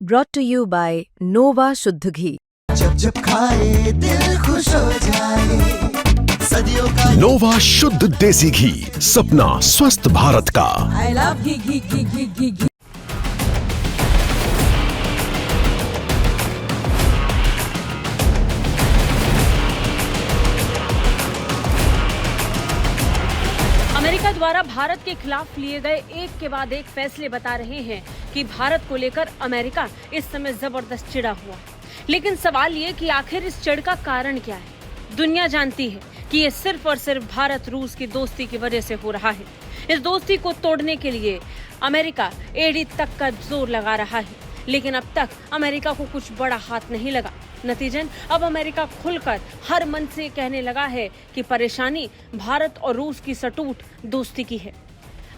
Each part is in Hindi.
brought to you by Nova शुद्ध घी। जब जब खाए दिल खुश हो जाए, सदियों का नोवा शुद्ध देसी घी, सपना स्वस्थ भारत का। I love ghee ghee ghee ghee ghee ghee. America द्वारा भारत के खिलाफ लिए गए एक के बाद एक फैसले बता रहे हैं कि भारत को लेकर अमेरिका इस समय जबरदस्त चिढ़ा हुआ है। लेकिन सवाल ये कि आखिर इस चिढ़ का कारण क्या है। दुनिया जानती है कि ये सिर्फ और सिर्फ भारत रूस की दोस्ती की वजह से हो रहा है। इस दोस्ती को तोड़ने के लिए अमेरिका एड़ी तक का जोर लगा रहा है, लेकिन अब तक अमेरिका को कुछ बड़ा हाथ नहीं लगा। नतीजन अब अमेरिका खुलकर हर मन से कहने लगा है कि परेशानी भारत और रूस की सटूट दोस्ती की है।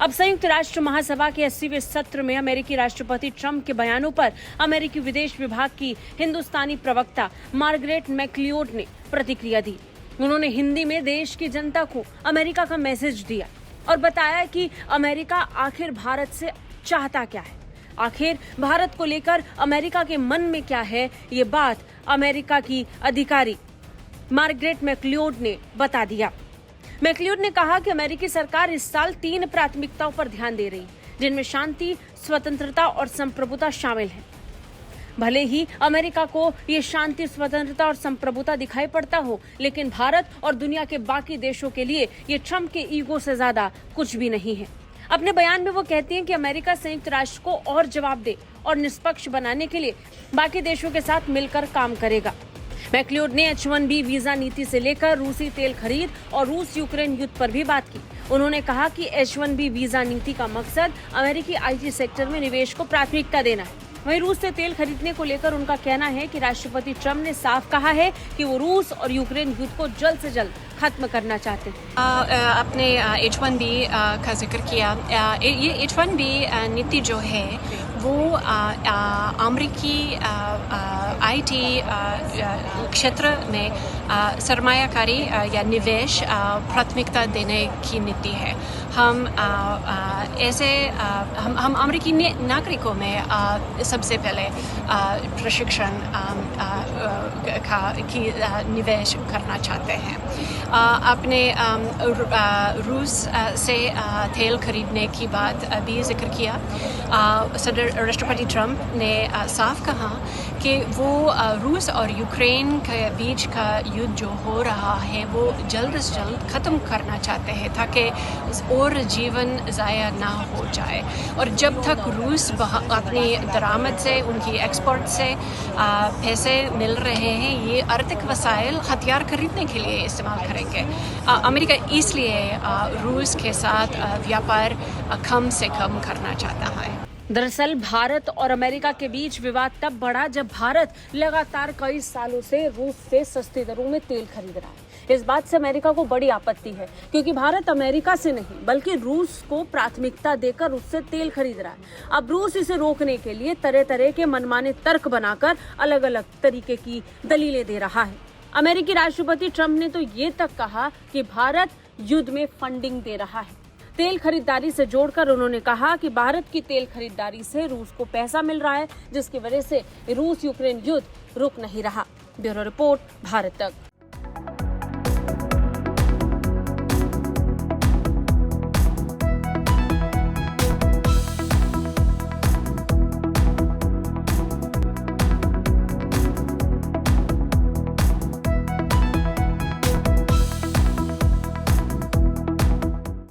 अब संयुक्त राष्ट्र महासभा के 80वें सत्र में अमेरिकी राष्ट्रपति ट्रंप के बयानों पर अमेरिकी विदेश विभाग की हिंदुस्तानी प्रवक्ता मार्गरेट मैक्लियोड ने प्रतिक्रिया दी। उन्होंने हिंदी में देश की जनता को अमेरिका का मैसेज दिया और बताया कि अमेरिका आखिर भारत से चाहता क्या है। आखिर भारत को लेकर अमेरिका के मन में क्या है, ये बात अमेरिका की अधिकारी मार्गरेट मैक्लियोड ने बता दिया। मैक्लियोड ने कहा कि अमेरिकी सरकार इस साल 3 प्राथमिकताओं पर ध्यान दे रही है, जिनमें शांति, स्वतंत्रता और संप्रभुता शामिल है। भले ही अमेरिका को ये शांति, स्वतंत्रता और संप्रभुता दिखाई पड़ता हो, लेकिन भारत और दुनिया के बाकी देशों के लिए ये ट्रंप के ईगो से ज्यादा कुछ भी नहीं है। अपने बयान में वो कहती हैं कि अमेरिका संयुक्त राष्ट्र को और जवाबदेह और निष्पक्ष बनाने के लिए बाकी देशों के साथ मिलकर काम करेगा। मैक्लियोड ने H-1B वीजा नीति से लेकर रूसी तेल खरीद और रूस यूक्रेन युद्ध पर भी बात की। उन्होंने कहा कि H-1B वीजा नीति का मकसद अमेरिकी IT सेक्टर में निवेश को प्राथमिकता देना है। वहीं रूस से तेल खरीदने को लेकर उनका कहना है कि राष्ट्रपति ट्रंप ने साफ कहा है कि वो रूस और यूक्रेन युद्ध को जल्द से जल्द खत्म करना चाहते हैं। आपने H-1B का जिक्र किया। ये H-1B नीति जो है वो अमेरिकी IT क्षेत्र में सरमायाकारी या निवेश प्राथमिकता देने की नीति है। हम अमेरिकी नागरिकों में सबसे पहले प्रशिक्षण की निवेश करना चाहते हैं। आपने रूस से तेल खरीदने की बात भी जिक्र किया। राष्ट्रपति ट्रंप ने साफ कहा कि वो रूस और यूक्रेन के बीच का युद्ध जो हो रहा है वो जल्द से जल्द ख़त्म करना चाहते हैं, ताकि और जीवन ज़ाया ना हो जाए। और जब तक रूस अपनी दरामद से, उनकी एक्सपोर्ट से पैसे मिल रहे हैं, ये आर्थिक वसाइल हथियार खरीदने के लिए इस्तेमाल करेंगे। अमेरिका इसलिए रूस के साथ व्यापार कम से कम करना चाहता है। दरअसल भारत और अमेरिका के बीच विवाद तब बढ़ा जब भारत लगातार कई सालों से रूस से सस्ती दरों में तेल खरीद रहा है। इस बात से अमेरिका को बड़ी आपत्ति है, क्योंकि भारत अमेरिका से नहीं बल्कि रूस को प्राथमिकता देकर उससे तेल खरीद रहा है। अब रूस इसे रोकने के लिए तरह तरह के मनमाने तर्क बनाकर अलग अलग तरीके की दलीलें दे रहा है। अमेरिकी राष्ट्रपति ट्रंप ने तो ये तक कहा कि भारत युद्ध में फंडिंग दे रहा है। तेल खरीदारी से जोड़कर उन्होंने कहा कि भारत की तेल खरीदारी से रूस को पैसा मिल रहा है, जिसकी वजह से रूस यूक्रेन युद्ध रुक नहीं रहा। ब्यूरो रिपोर्ट, भारत तक।